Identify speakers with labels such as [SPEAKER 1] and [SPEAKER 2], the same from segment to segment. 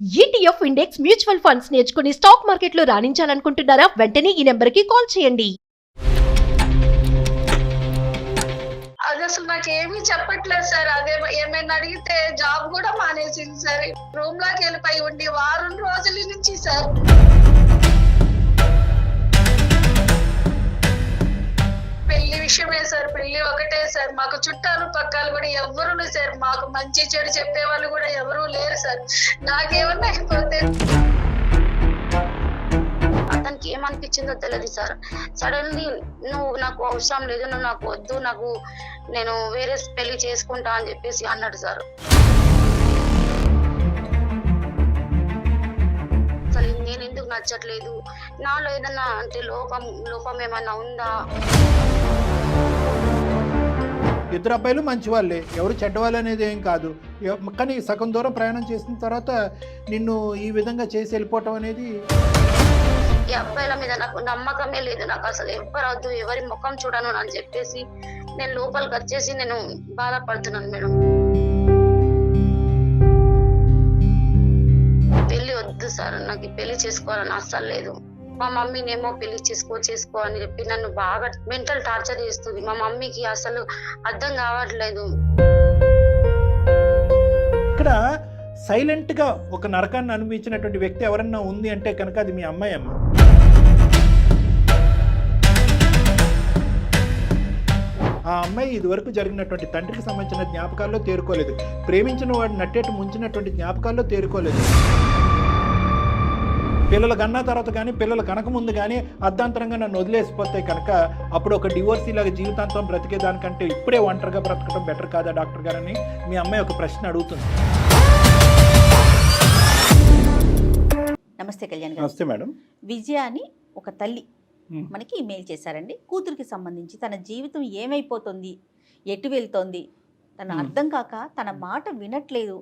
[SPEAKER 1] ETF index mutual funds నేర్చుకుని stock మార్కెట్లో రాణించాలనుకుంటున్నారా? వెంటనే ఈ నెంబర్కి కాల్ చేయండి.
[SPEAKER 2] అది అసలు నాకేమీ చెప్పట్లేదు సార్. అదే ఏమైనా అడిగితే జాబ్ కూడా మానేసింది సార్. రూమ్ లోకి వెళ్ళిపోయి ఉండి వారం రోజుల నుంచి సార్. పెళ్లి విషయమే సార్, పెళ్లి ఒకటే సార్. మాకు చుట్టాలు పక్కాలు కూడా ఎవరు లేరు సార్. మాకు మంచి చెడు చెప్పే వాళ్ళు కూడా ఎవరు లేరు సార్. నాకేమన్నా అయిపోతే అతనికి ఏమనిపించిందో తెలియదు సార్. సడన్లీ నువ్వు నాకు అవసరం లేదు, నువ్వు నాకు వద్దు, నేను వేరే పెళ్లి చేసుకుంటా అని చెప్పేసి అన్నాడు సార్. అసలు నేను ఎందుకు నచ్చట్లేదు, నాలో ఏదన్నా అంటే లోపం ఏమన్నా ఉందా?
[SPEAKER 3] ఇద్దరు అబ్బాయిలు మంచి వాళ్ళే, ఎవరు చెడ్డవాళ్ళు అనేది ఏం కాదు. కానీ సగం దూరం ప్రయాణం చేసిన తర్వాత నిన్ను ఈ విధంగా చేసి వెళ్ళిపోవటం అనేది,
[SPEAKER 2] ఈ అబ్బాయిల మీద నాకు నమ్మకమే లేదు. నాకు అసలు ఎవ్వరు వద్దు, ఎవరి ముఖం చూడను అని చెప్పేసి నేను లోపలికి వచ్చేసి నేను బాధపడుతున్నాను మేడం. పెళ్లి వద్దు సార్, నాకు పెళ్లి చేసుకోవాలని అస్సలు లేదు. మా మమ్మీనేమో పెళ్లి చేసుకో అని చెప్పి నన్ను బాగా మెంటల్ టార్చర్ చేస్తుంది. మా మమ్మీకి అసలు అర్థం కావట్లేదు.
[SPEAKER 3] ఇక్కడ సైలెంట్గా ఒక నరకాన్ని అనుభవించినటువంటి వ్యక్తి ఎవరన్నా ఉంది అంటే కనుక అది మీ అమ్మాయి అమ్మ. ఆ అమ్మాయి ఇదివరకు జరిగినటువంటి తండ్రికి సంబంధించిన జ్ఞాపకాల్లో తేరుకోలేదు, ప్రేమించిన వాడు నట్టేట్టు ముంచినటువంటి జ్ఞాపకాల్లో తేరుకోలేదు. పిల్లలు కన్నా తర్వాత కానీ పిల్లలు కనకముందు కానీ అర్ధాంతరంగా నన్ను వదిలేసిపోతే కనుక అప్పుడు ఒక డివోర్స్ ఇలాగ జీవితాంతం బ్రతికేదానికంటే ఇప్పుడే ఒంటరిగా బ్రతకడం బెటర్ కాదా డాక్టర్ గారని మీ అమ్మాయి ఒక ప్రశ్న అడుగుతుంది.
[SPEAKER 4] నమస్తే కళ్యాణ్ గారు.
[SPEAKER 3] నమస్తే మేడం.
[SPEAKER 4] విజయ అని ఒక తల్లి మనకి ఇమెయిల్ చేశారండి. కూతురికి సంబంధించి తన జీవితం ఏమైపోతుంది, ఎటు వెళ్తోంది, తన అర్థం కాక తన మాట వినట్లేదు,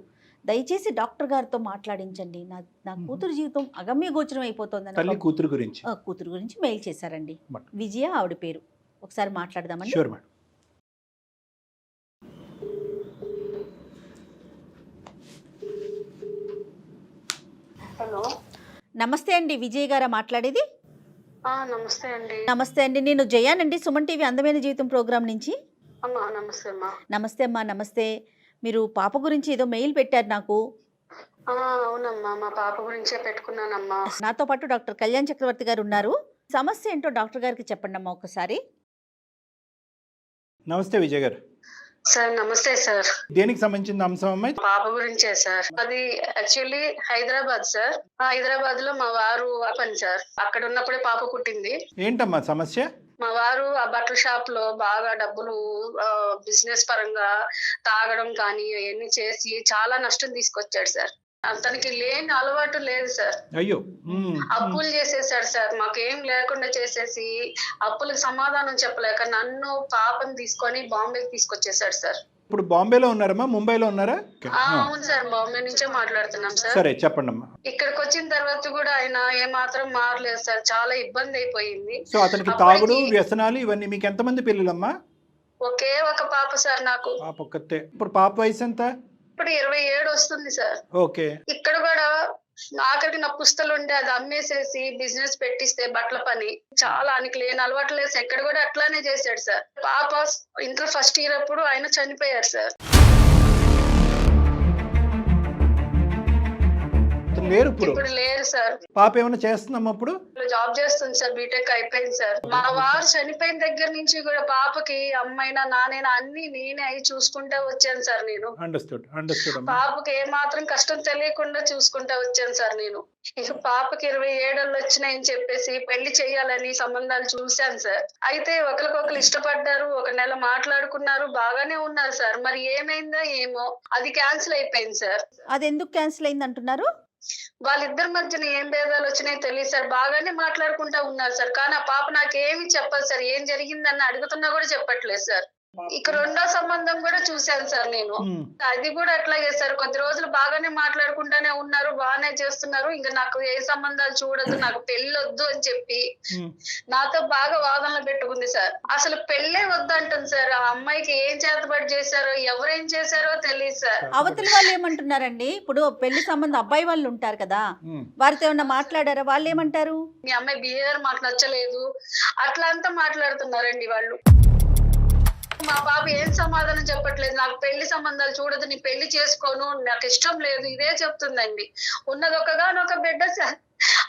[SPEAKER 4] దయచేసి డాక్టర్ గారితో మాట్లాడించండి, నా కూతురు జీవితం అగమ్య గోచరం అయిపోతుంది
[SPEAKER 3] కూతురు
[SPEAKER 4] గురించి మెయిల్ చేశారండి. విజయ ఆవిడ పేరు. ఒకసారి మాట్లాడదామండి.
[SPEAKER 3] Sure madam.
[SPEAKER 2] హలో,
[SPEAKER 4] నమస్తే అండి. విజయ్ గారా మాట్లాడేది?
[SPEAKER 2] నమస్తే అండి.
[SPEAKER 4] నమస్తే అండి, నేను జయానండి, సుమన్ టీవీ అందమైన జీవితం ప్రోగ్రాం నుంచి.
[SPEAKER 2] నమస్తే అమ్మా.
[SPEAKER 4] నమస్తే అమ్మా. నమస్తే. మీరు పాప గురించి ఏదో మెయిల్ పెట్టారు నాకు.
[SPEAKER 2] అవునమ్మా, మా పాప గురించే పెట్టుకున్నానమ్మా.
[SPEAKER 4] నాతో పాటు డాక్టర్ కళ్యాణ్ చక్రవర్తి గారు ఉన్నారు. సమస్య ఏంటో డాక్టర్ గారికి చెప్పండి అమ్మా ఒకసారి.
[SPEAKER 3] నమస్తే విజయ్ గారు.
[SPEAKER 2] సార్ నమస్తే సార్.
[SPEAKER 3] దేనికి సంబంధించిన అంశం అమ్మాయి?
[SPEAKER 2] పాప గురించే సార్. అది యాక్చువల్లీ హైదరాబాద్ సార్. హైదరాబాద్ లో మా వారు పని సార్. అక్కడ ఉన్నప్పుడే పాప పుట్టింది.
[SPEAKER 3] ఏంటమ్మా సమస్య?
[SPEAKER 2] మా వారు ఆ బట్టల షాప్ లో బాగా డబ్బులు బిజినెస్ పరంగా తాగడం కానీ అవన్నీ చేసి చాలా నష్టం తీసుకొచ్చాడు సార్. అతనికి లేని అలవాటు లేదు సార్.
[SPEAKER 3] అయ్యో.
[SPEAKER 2] అప్పులు చేసేసాడు సార్. మాకేం లేకుండా చేసేసి అప్పులకు సమాధానం చెప్పలేక నన్ను పాపని తీసుకొని బాంబేకి తీసుకొచ్చేసాడు సార్.
[SPEAKER 3] ఇప్పుడు బాంబేలో ఉన్నారమ్మా, ముంబైలో ఉన్నారా?
[SPEAKER 2] అవును సార్, బాంబే నుంచే మాట్లాడుతున్నాం సార్.
[SPEAKER 3] సరే చెప్పండి అమ్మా.
[SPEAKER 2] ఇక్కడికి వచ్చిన తర్వాత కూడా ఆయన ఏమాత్రం మారలేదు సార్. చాలా ఇబ్బంది అయిపోయింది.
[SPEAKER 3] సో అతనికి తాగుడు, వ్యసనాలు ఇవన్నీ. మీకు ఎంతమంది పిల్లలమ్మా?
[SPEAKER 2] ఒకే ఒక పాప సార్ నాకు.
[SPEAKER 3] పాప ఒక్కతే. ఇప్పుడు పాప వయసు ఎంత?
[SPEAKER 2] ఇప్పుడు 27 వస్తుంది సార్.
[SPEAKER 3] ఓకే.
[SPEAKER 2] ఇక్కడ కూడా ఆఖరికి నా పుస్తలు ఉండే అది అమ్మేసేసి బిజినెస్ పెట్టిస్తే బట్టల పని చాలా ఆయనకి లేని అలవాటు లేదు. ఎక్కడ కూడా అట్లానే చేశాడు సార్. పాప ఇంటర్ ఫస్ట్ ఇయర్ అప్పుడు ఆయన చనిపోయారు సార్. ఇప్పుడు లేరు సార్.
[SPEAKER 3] పాప ఏమైనా చేస్తుందమ్మా? ఇప్పుడు
[SPEAKER 2] జాబ్ చేస్తుంది సార్, బీటెక్ అయిపోయింది సార్. మా వారు చనిపోయిన దగ్గర నుంచి కూడా పాపకి అమ్మైనా నానైనా అన్ని నేనే అయి చూసుకుంటా వచ్చాను సార్. నేను పాపకి ఏమాత్రం కష్టం తెలియకుండా చూసుకుంటా వచ్చాను సార్. నేను పాపకి 27 వచ్చినాయని చెప్పేసి పెళ్లి చెయ్యాలని సంబంధాలు చూశాను సార్. అయితే ఒకరికొకరు ఇష్టపడ్డారు, ఒక నెల మాట్లాడుకున్నారు, బాగానే ఉన్నారు సార్. మరి ఏమైందో ఏమో అది క్యాన్సిల్ అయిపోయింది సార్.
[SPEAKER 4] అది ఎందుకు క్యాన్సిల్ అయింది అంటున్నారు?
[SPEAKER 2] వాళ్ళిద్దరి మధ్యన ఏం భేదాలు వచ్చినాయో తెలియదు సార్. బాగానే మాట్లాడుకుంటా ఉన్నారు సార్. కానీ ఆ పాప నాకేమి చెప్పదు సార్. ఏం జరిగిందని అడుగుతున్నా కూడా చెప్పట్లేదు సార్. ఇక రెండో సంబంధం కూడా చూశాను సార్ నేను. అది కూడా అట్లాగే సార్, కొద్ది రోజులు బాగానే మాట్లాడుకుంటానే ఉన్నారు, బాగానే చేస్తున్నారు. ఇంకా నాకు ఏ సంబంధాలు చూడొద్దు, నాకు పెళ్లి వద్దు అని చెప్పి నాతో బాగా వాదనలు పెట్టుకుంది సార్. అసలు పెళ్ళే వద్దు అంటుంది సార్. ఆ అమ్మాయికి ఏం చేతబడి చేశారో, ఎవరేం చేశారో తెలియదు సార్.
[SPEAKER 4] అవతల వాళ్ళు ఏమంటున్నారండి? ఇప్పుడు పెళ్లి సంబంధం అబ్బాయి వాళ్ళు ఉంటారు కదా, వారితో ఏమన్నా మాట్లాడారా? వాళ్ళు ఏమంటారు?
[SPEAKER 2] మీ అమ్మాయి బిహేవియర్ మాకు నచ్చలేదు అట్లా అంతా మాట్లాడుతున్నారండి వాళ్ళు. మా బాబు ఏం సమాధానం చెప్పట్లేదు. నాకు పెళ్లి సంబంధాలు చూడదు, నీ పెళ్లి చేసుకోను, నాకు ఇష్టం లేదు, ఇదే చెప్తుందండి. ఉన్నది ఒకగానొక బిడ్డ సార్.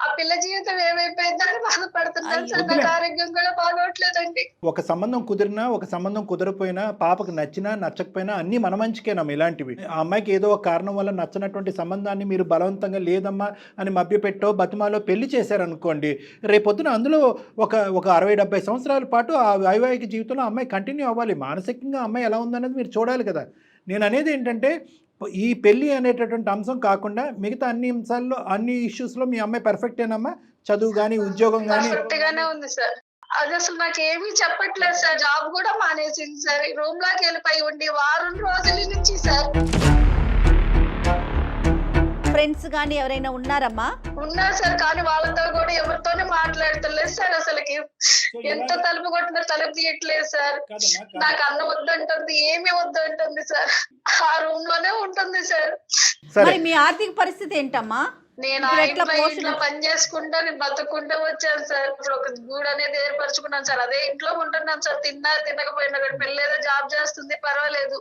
[SPEAKER 2] ఆ పిల్ల జీవితం ఏమైపోయిందని బాధపడుతున్నాను సార్. నాకు ఆరోగ్యం కూడా బాగోట్లేదండి.
[SPEAKER 3] ఒక సంబంధం కుదిరినా ఒక సంబంధం కుదరపోయినా పాపకు నచ్చినా నచ్చకపోయినా అన్ని మన మంచికేనమ్మా. ఇలాంటివి ఆ అమ్మాయికి ఏదో ఒక కారణం వల్ల నచ్చినటువంటి సంబంధాన్ని మీరు బలవంతంగా లేదమ్మా అని మభ్యపెట్టో బతిమాలో పెళ్లి చేశారనుకోండి, రేపొద్దున అందులో ఒక 60-70 సంవత్సరాల పాటు ఆ వైవాహిక జీవితంలో అమ్మాయి కంటిన్యూ అవ్వాలి. మానసికంగా అమ్మాయి ఎలా ఉందనేది మీరు చూడాలి కదా. నేను అనేది ఏంటంటే ఈ పెళ్లి అనేటటువంటి అంశం కాకుండా మిగతా అన్ని అంశాల్లో అన్ని ఇష్యూస్లో మీ అమ్మాయి పర్ఫెక్టేనమ్మా? చదువు కానీ ఉద్యోగం కానీ
[SPEAKER 2] పర్ఫెక్ట్ గానే ఉంది సార్. అది అసలు నాకు ఏమీ చెప్పట్లేదు సార్. జాబ్ కూడా మానేసింది సార్. రూమ్ లోకి వెళ్ళిపోయి ఉండి వారం రోజుల నుంచి సార్.
[SPEAKER 4] ఫ్రెండ్స్ గానీ ఎవరైనా ఉన్నారమ్మా?
[SPEAKER 2] ఉన్నారు సార్, కానీ వాళ్ళతో కూడా ఎవరితోనే మాట్లాడతలేదు సార్. అసలుకి ఎంత తలుపు కొట్టినా తలుపు తీయట్లేదు సార్. నాకు అన్నం వద్దంటుంది, ఏమీ వద్దంటుంది సార్. ఆ రూమ్ లోనే ఉంటుంది సార్.
[SPEAKER 4] మరి మీ ఆర్థిక పరిస్థితి ఏంటమ్మా?
[SPEAKER 2] నేను ఇంట్లో పని చేసుకుంటా, నేను బతుకుంటూ వచ్చాను సార్. ఇప్పుడు ఒక గూడు అనేది ఏర్పరచుకున్నాను సార్. అదే ఇంట్లో ఉంటున్నాను సార్. తిన్నా తినకపోయినా కూడా పిల్ల ఏదో జాబ్ చేస్తుంది, పర్వాలేదు.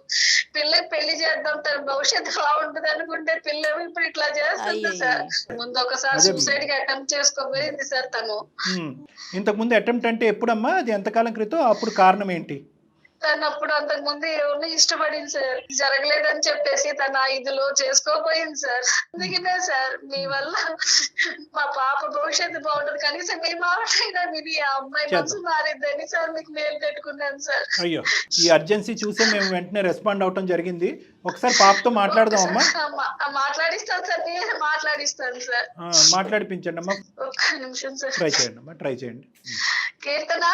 [SPEAKER 2] పిల్లకి పెళ్లి చేద్దాం, తన భవిష్యత్తు బాగుంటుంది అనుకుంటే పిల్ల ఇప్పుడు ఇట్లా చేస్తుంది సార్. ముందు ఒకసారి సూసైడ్ కి అటెంప్ట్ చేసుకోబోయింది సార్ తను.
[SPEAKER 3] ఇంతకు ముందు అటెంప్ట్ అంటే ఎప్పుడమ్మా? అది ఎంతకాలం క్రితం? అప్పుడు కారణం ఏంటి?
[SPEAKER 2] తను అప్పుడు అంతకు ముందు ఎవరిని ఇష్టపడింది సార్. జరగలేదని చెప్పేసి తన 5లో చేసుకోపోయింది సార్. అందుకనే సార్ మీ వల్ల మా పాప భవిష్యత్తు బాగుంటుంది, కనీసం మీ మాటైనా విని ఆ అమ్మాయి మనసు మారిద్దని సార్ మీకు మేలు పెట్టుకున్నాను సార్.
[SPEAKER 3] అయ్యో, ఈ అర్జెన్సీ చూసే మేము వెంటనే రెస్పాండ్ అవటం జరిగింది. ఒకసారి పాపతో మాట్లాడదాం అమ్మా.
[SPEAKER 2] మాట్లాడిస్తాను సార్, నేను మాట్లాడిస్తాను సార్.
[SPEAKER 3] మాట్లాడిపించండి అమ్మా.
[SPEAKER 2] ఒక్క నిమిషం సార్.
[SPEAKER 3] ట్రై చేయండి అమ్మా, ట్రై చేయండి.
[SPEAKER 2] కీర్తన,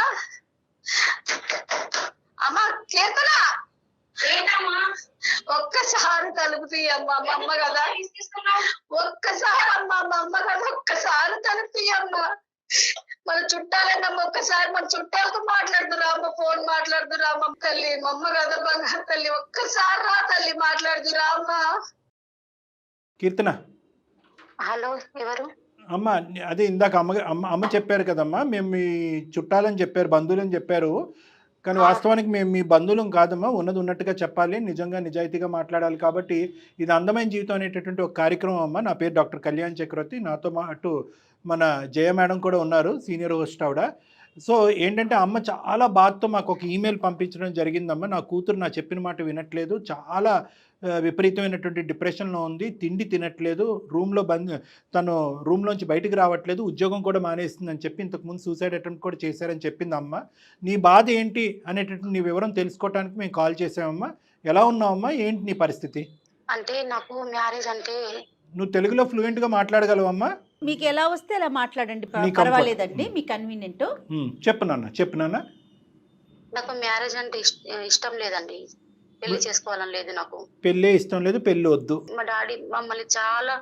[SPEAKER 2] అమ్మా కీర్తన, ఒక్కసారి తలుపు తీయమ్మా. మా అమ్మ కదా, ఒక్కసారి అమ్మా, మా అమ్మ కదా, ఒక్కసారి తలుపు తీయమ్మా. మన చుట్టాలేనమ్మా, ఒక్కసారి మన చుట్టాలతో మాట్లాడుతురా అమ్మ, ఫోన్ మాట్లాడుతురా అమ్మ. తల్లి మా అమ్మ కదా, బంగారు తల్లి, ఒక్కసారి రా తల్లి, మాట్లాడుతురా అమ్మా.
[SPEAKER 3] కీర్తన,
[SPEAKER 2] హలో, ఎవరు?
[SPEAKER 3] అమ్మ అదే ఇందాక అమ్మ చెప్పారు కదమ్మా, మేము మీ చుట్టాలని చెప్పారు, బంధువులని చెప్పారు. కానీ వాస్తవానికి మేము మీ బంధువులం కాదమ్మా, ఉన్నది ఉన్నట్టుగా చెప్పాలి, నిజంగా నిజాయితీగా మాట్లాడాలి. కాబట్టి ఇది అందమైన జీవితం అనేటటువంటి ఒక కార్యక్రమం అమ్మ. నా పేరు డాక్టర్ కళ్యాణ్ చక్రవర్తి. నాతో అటు మన జయ మేడం కూడా ఉన్నారు, సీనియర్ హోస్ట్ ఆవిడ. సో ఏంటంటే అమ్మ చాలా బాధతో మాకు ఒక ఈమెయిల్ పంపించడం జరిగిందమ్మా. నా కూతురు నా చెప్పిన మాట వినట్లేదు, చాలా విపరీతమైనటువంటి డిప్రెషన్లో ఉంది, తిండి తినట్లేదు, రూమ్లో తను రూమ్లోంచి బయటికి రావట్లేదు, ఉద్యోగం కూడా మానేస్తుందని చెప్పి ఇంతకుముందు సూసైడ్ అటెంప్ట్ కూడా చేశారని చెప్పింది అమ్మ. నీ బాధ ఏంటి అనేటటువంటి నీ వివరం తెలుసుకోవడానికి మేము కాల్ చేసామమ్మా. ఎలా ఉన్నావమ్మా? ఏంటి నీ పరిస్థితి?
[SPEAKER 2] అంటే నాకు మ్యారేజ్ అంటే,
[SPEAKER 3] నువ్వు తెలుగులో ఫ్లూయెంట్గా మాట్లాడగలవమ్మా?
[SPEAKER 4] మీకు ఎలా వస్తే అలా మాట్లాడండి, పర్వాలేదండి, మీ కన్వీనియంట్.
[SPEAKER 3] చెప్పు నాన్న.
[SPEAKER 2] నాకు మ్యారేజ్ అంటే ఇష్టం లేదండి, పెళ్లి చేసుకోవాలని లేదు నాకు.
[SPEAKER 3] పెళ్ళే ఇష్టం లేదు, పెళ్లి వద్దు.
[SPEAKER 2] మా డాడీ మమ్మల్ని చాలా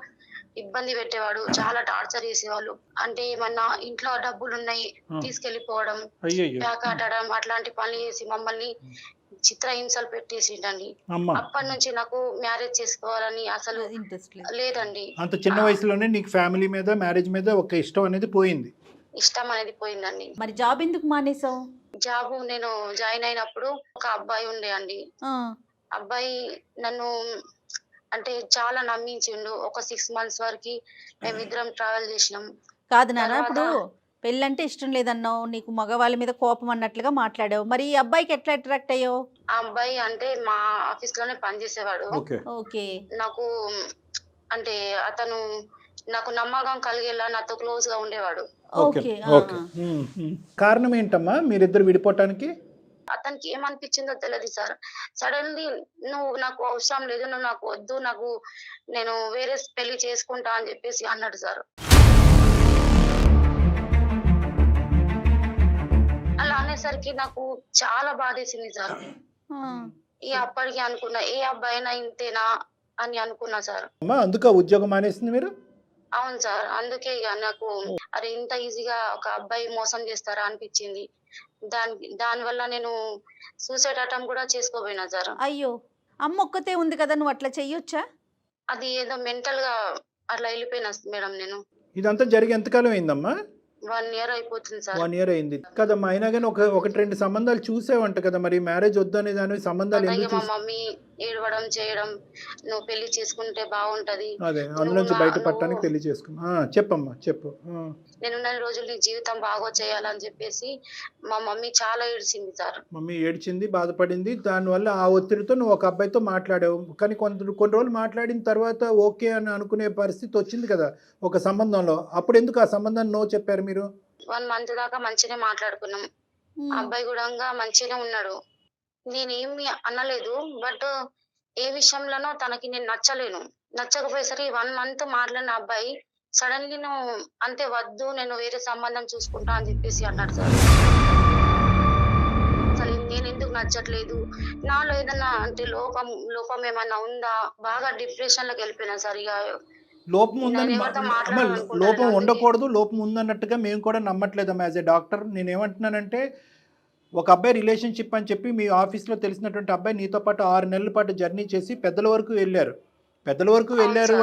[SPEAKER 2] ఇబ్బంది పెట్టేవాడు, చాలా టార్చర్ చేసేవాళ్ళు. అంటే ఏమన్నా ఇంట్లో డబ్బులు ఉన్నాయి తీసుకెళ్లిపోవడం, ప్యాకాటడం, అట్లాంటి పనులు చేసి మమ్మల్ని చిత్రహింసలు పెట్టేసిండండి. అప్పటి నుంచి నాకు మ్యారేజ్ చేసుకోవాలని అసలు ఇంట్రెస్ట్ లేదండి.
[SPEAKER 3] అంత చిన్న వయసులోనే నీకు ఫ్యామిలీ మీద, మ్యారేజ్ మీద ఒక ఇష్టం అనేది పోయింది?
[SPEAKER 2] ఇష్టం అనేది పోయిందండి.
[SPEAKER 4] మరి జాబ్ ఎందుకు మానేసావు?
[SPEAKER 2] జాబ్ నేను జాయిన్ అయినప్పుడు ఒక అబ్బాయి ఉండే అండి. అబ్బాయి నన్ను అంటే చాలా నమ్మించిండు. ఒక 6 months వరకు మేమిద్దరం ట్రావెల్ చేసినాం.
[SPEAKER 4] కాదు నాన్న, ఇప్పుడు పెళ్ళంటే ఇష్టం లేదన్నావు, నీకు మగవాళ్ళ మీద కోపం అన్నట్లుగా మాట్లాడావు. మరి ఈ అబ్బాయికి ఎట్లా అట్రాక్ట్ అయ్యావు?
[SPEAKER 2] ఆ అబ్బాయి అంటే మా ఆఫీస్ లోనే పనిచేసేవాడు.
[SPEAKER 4] ఓకే.
[SPEAKER 2] నాకు అంటే అతను నాకు నమ్మకం కలిగేలా నాతో క్లోజ్ గా ఉండేవాడు.
[SPEAKER 3] కారణం ఏంటమ్మా మీరిద్దరు విడిపోవటానికి?
[SPEAKER 2] అతనికి ఏమనిపించిందో తెలియదు సార్. సడన్లీ నువ్వు నాకు అవసరం లేదు, నువ్వు నాకు వద్దు, నేను వేరే పెళ్లి చేసుకుంటా అని చెప్పేసి అన్నాడు సార్. అలా అనేసరికి నాకు చాలా బాధేసింది సార్. ఇక అప్పటికి అనుకున్నా ఏ అబ్బాయి అయినా ఇంతేనా అని అనుకున్నా సార్.
[SPEAKER 3] అమ్మా అందుకే ఉద్యోగం మానేసింది మీరు?
[SPEAKER 2] అవును సార్, అందుకే ఇక నాకు అరే ఇంత ఈజీగా ఒక అబ్బాయి మోసం చేస్తారా అనిపించింది. దానివల్ల నేను సూసైడ్ అటెంప్ట్ కూడా చేసుకోపోయినా సార్.
[SPEAKER 4] అయ్యో, అమ్మ ఒక్కతే ఉంది కదా, నువ్వు అట్లా చెయ్యొచ్చా?
[SPEAKER 2] అది ఏదో మెంటల్ గా అట్లా వెళ్ళిపోయినా మేడం నేను.
[SPEAKER 3] ఇదంతా జరిగి ఎంతకాలం అయిందమ్మా?
[SPEAKER 2] 1 year అయిపోతుంది సార్.
[SPEAKER 3] 1 year అయింది కదమ్మా. అయినా కానీ ఒకటి రెండు సంబంధాలు చూసేవంట కదా, మరి మ్యారేజ్ వద్దనే దాని సంబంధాలు
[SPEAKER 2] అలాగే
[SPEAKER 3] ఎందుకు
[SPEAKER 2] మా మమ్మీ ఏడవడం చేయడం, నువ్వు పెళ్లి చేసుకుంటే బాగుంటది,
[SPEAKER 3] అదే అందులోంచి బయటపడటానికి పెళ్లి చేసుకున్నా. చెప్పమ్మా చెప్పు.
[SPEAKER 2] నేనున్న రోజులు నీ జీవితం బాగో చేయాలని చెప్పేసి మా మమ్మీ చాలా ఏడ్చింది సార్.
[SPEAKER 3] మమ్మీ ఏడ్చింది, బాధపడింది. దానివల్ల ఆ ఒత్తిడితో నువ్వు ఒక అబ్బాయితో మాట్లాడావు. కానీ కొన్ని రోజులు మాట్లాడిన తర్వాత ఓకే అని అనుకునే పరిస్థితి వచ్చింది కదా ఒక సంబంధంలో. అప్పుడు ఎందుకు ఆ సంబంధాన్ని నో చెప్పారు మీరు?
[SPEAKER 2] 1 month దాకా మంచిగా మాట్లాడుకున్నాం. అబ్బాయి కూడా మంచిగా ఉన్నాడు, నేనేమి అనలేదు. బట్ ఏ విషయంలోనో తనకి నేను నచ్చలేను. నచ్చకపోయేసరికి 1 month మాట్లాడిన అబ్బాయి సడన్లీ నువ్వు అంతే వద్దు, నేను వేరే సంబంధం చూసుకుంటా అని చెప్పేసి అన్నాడు సార్. అసలు నేను ఎందుకు నచ్చట్లేదు, నాలో ఏదన్నా అంటే లోపం ఏమన్నా ఉందా, బాగా డిప్రెషన్ లోకి వెళ్ళిపోయినా సార్. ఇక
[SPEAKER 3] లోపం ఉందని లోపం ఉండకూడదు, లోపం ఉందన్నట్టుగా మేము కూడా నమ్మట్లేదమ్మా యాజ్ ఏ డాక్టర్. నేనేమంటున్నానంటే ఒక అబ్బాయి రిలేషన్షిప్ అని చెప్పి మీ ఆఫీస్లో తెలిసినటువంటి అబ్బాయి నీతో పాటు 6 నెలల పాటు జర్నీ చేసి పెద్దల వరకు వెళ్ళారు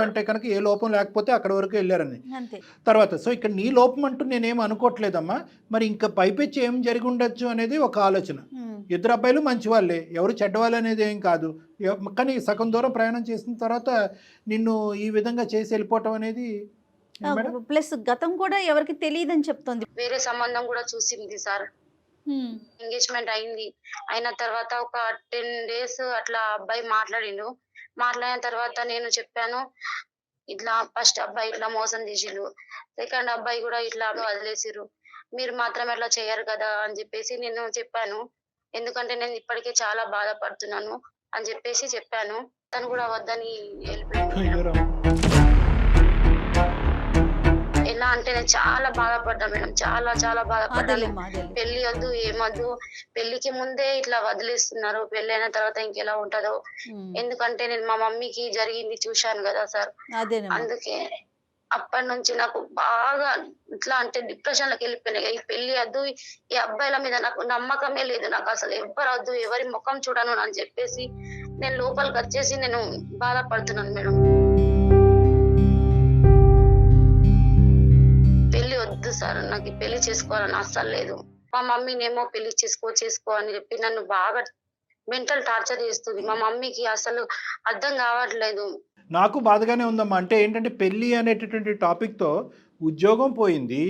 [SPEAKER 3] అంటే కనుక ఏ లోపం లేకపోతే అక్కడ వరకు వెళ్ళారని తర్వాత. సో ఇక్కడ నీ లోపం అంటూ నేనేం అనుకోవట్లేదమ్మా. మరి ఇంకా పైపెచ్చి ఏం జరిగి ఉండొచ్చు అనేది ఒక ఆలోచన. 2 అబ్బాయిలు మంచి వాళ్ళే, ఎవరు చెడ్డవాళ్ళు అనేది ఏం కాదు. కానీ సగం దూరం ప్రయాణం చేసిన తర్వాత నిన్ను ఈ విధంగా చేసి వెళ్ళిపోవటం అనేది
[SPEAKER 4] ప్లస్ గతం కూడా ఎవరికి తెలియదని చెప్తుంది.
[SPEAKER 2] వేరే సంబంధం కూడా చూసింది సార్. ఎంగేజ్మెంట్ అయింది. అయిన తర్వాత ఒక 10 days అట్లా అబ్బాయి మాట్లాడిన తర్వాత నేను చెప్పాను, ఇట్లా ఫస్ట్ అబ్బాయి ఇట్లా మోసం చేసిరు, సెకండ్ అబ్బాయి కూడా ఇట్లా వదిలేసిరు, మీరు మాత్రం ఎట్లా చేయరు కదా అని చెప్పేసి నేను చెప్పాను. ఎందుకంటే నేను ఇప్పటికే చాలా బాధపడుతున్నాను అని చెప్పేసి చెప్పాను. తను కూడా వద్దని వెళ్ళిపోయాడు. ఎలా అంటే నేను చాలా బాధపడ్డా మేడం, చాలా బాధపడ్డాను. పెళ్లి వద్దు ఏమద్దు, పెళ్లికి ముందే ఇట్లా వదిలేస్తున్నారు, పెళ్లి అయిన తర్వాత ఇంకెలా ఉంటదో. ఎందుకంటే నేను మా మమ్మీకి జరిగింది చూశాను కదా సార్. అందుకే అప్పటి నుంచి నాకు బాగా ఇట్లా అంటే డిప్రెషన్ లోకి వెళ్ళిపోయినాయి. ఈ పెళ్లి వద్దు, ఈ అబ్బాయిల మీద నాకు నమ్మకమే లేదు, నాకు అసలు ఎవ్వరు వద్దు, ఎవరి ముఖం చూడను అని చెప్పేసి నేను లోపలికి వచ్చేసి నేను బాధపడుతున్నాను మేడం. పెళ్లి వద్దు సార్, నాకు ఈ పెళ్లి చేసుకోవాలని అస్సలు లేదు. మా మమ్మీనేమో పెళ్లి చేసుకో అని చెప్పి నన్ను బాగా మెంటల్ టార్చర్ చేస్తుంది. మా మమ్మీకి అసలు అర్థం కావట్లేదు.
[SPEAKER 3] నాకు బాధగానే ఉందమ్మా. అంటే ఏంటంటే పెళ్ళి అనేటటువంటి టాపిక్తో ఉద్యోగం పోయింది,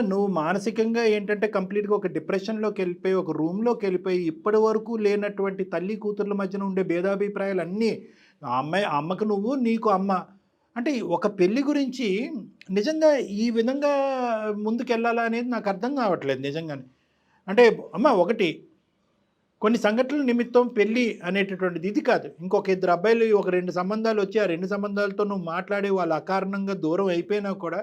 [SPEAKER 3] నువ్వు మానసికంగా ఏంటంటే కంప్లీట్గా ఒక డిప్రెషన్లోకి వెళ్ళిపోయి, ఒక రూమ్లోకి వెళ్ళిపోయి, ఇప్పటి వరకు లేనటువంటి తల్లి కూతుర్ల మధ్యన ఉండే భేదాభిప్రాయాలు అన్నీ, అమ్మకు నువ్వు, నీకు అమ్మ. అంటే ఒక పెళ్లి గురించి నిజంగా ఈ విధంగా ముందుకెళ్ళాలా అనేది నాకు అర్థం కావట్లేదు నిజంగానే. అంటే అమ్మ ఒకటి కొన్ని సంఘటనల నిమిత్తం పెళ్ళి అనేటటువంటిది ఇది కాదు. ఇంకొక 2 అబ్బాయిలు ఒక 2 సంబంధాలు వచ్చి ఆ 2 సంబంధాలతో నువ్వు మాట్లాడి వాళ్ళు అకారణంగా దూరం అయిపోయినా కూడా